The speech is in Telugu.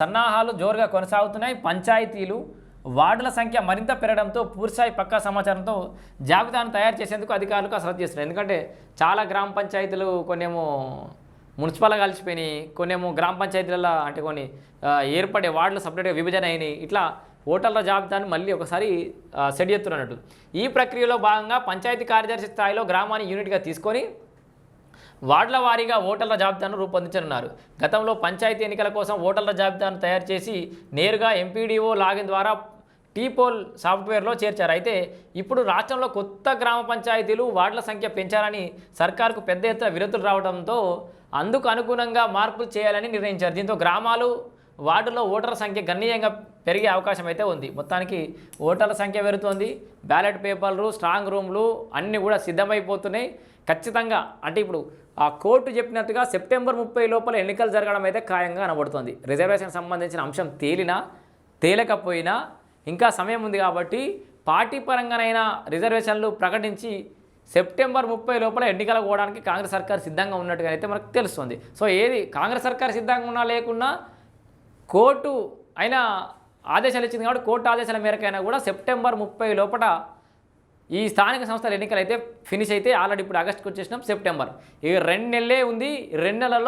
సన్నాహాలు జోరుగా కొనసాగుతున్నాయి. పంచాయతీలు వార్డుల సంఖ్య మరింత పెరగడంతో పూర్తిస్థాయి పక్కా సమాచారంతో జాబితాను తయారు చేసేందుకు అధికారులు కసరత్తు చేస్తున్నారు. ఎందుకంటే చాలా గ్రామ పంచాయతీలు కొన్నేమో మున్సిపల్గా కలిసిపోయినాయి, కొన్నేమో గ్రామ పంచాయతీలలో అంటే కొన్ని ఏర్పడే వార్డులు సపరేట్గా విభజన అయినాయి. ఇట్లా ఓటర్ల జాబితాను మళ్ళీ ఒకసారి సెట్ చేస్తున్నట్టు. ఈ ప్రక్రియలో భాగంగా పంచాయతీ కార్యదర్శి స్థాయిలో గ్రామాన్ని యూనిట్గా తీసుకొని వార్డుల వారీగా ఓటర్ల జాబితాను రూపొందించనున్నారు. గతంలో పంచాయతీ ఎన్నికల కోసం ఓటర్ల జాబితాను తయారు చేసి నేరుగా ఎంపీడీఓ లాగిన్ ద్వారా టీపోల్ సాఫ్ట్వేర్లో చేర్చారు. అయితే ఇప్పుడు రాష్ట్రంలో కొత్త గ్రామ పంచాయతీలు వార్డుల సంఖ్య పెంచాలని సర్కారుకు పెద్ద ఎత్తున వినతులు రావడంతో అందుకు అనుగుణంగా మార్పులు చేయాలని నిర్ణయించారు. దీంతో గ్రామాలు వార్డులో ఓటర్ల సంఖ్య గణనీయంగా పెరిగే అవకాశం అయితే ఉంది. మొత్తానికి ఓటర్ల సంఖ్య పెరుగుతోంది, బ్యాలెట్ పేపర్లు, స్ట్రాంగ్ రూమ్లు అన్నీ కూడా సిద్ధమైపోతున్నాయి. ఖచ్చితంగా అంటే ఇప్పుడు ఆ కోర్టు చెప్పినట్టుగా సెప్టెంబర్ 30 లోపల ఎన్నికలు జరగడం అయితే ఖాయంగా కనబడుతుంది. రిజర్వేషన్ సంబంధించిన అంశం తేలకపోయినా ఇంకా సమయం ఉంది కాబట్టి పార్టీ పరంగానైనా రిజర్వేషన్లు ప్రకటించి సెప్టెంబర్ 30 లోపల ఎన్నికలు పోవడానికి కాంగ్రెస్ సర్కార్ సిద్ధంగా ఉన్నట్టుగా అయితే మనకు తెలుస్తుంది. సో ఏది కాంగ్రెస్ సర్కార్ సిద్ధంగా ఉన్నా లేకున్నా కోర్టు అయినా ఆదేశాలు ఇచ్చింది కాబట్టి కోర్టు ఆదేశాల మేరకైనా కూడా సెప్టెంబర్ 30 లోపల ఈ స్థానిక సంస్థల ఎన్నికలు అయితే ఫినిష్ అయితే ఆల్రెడీ ఇప్పుడు ఆగస్టుకు వచ్చేసినాం, సెప్టెంబర్ ఈ 2 నెలలే ఉంది. 2 నెలల్లో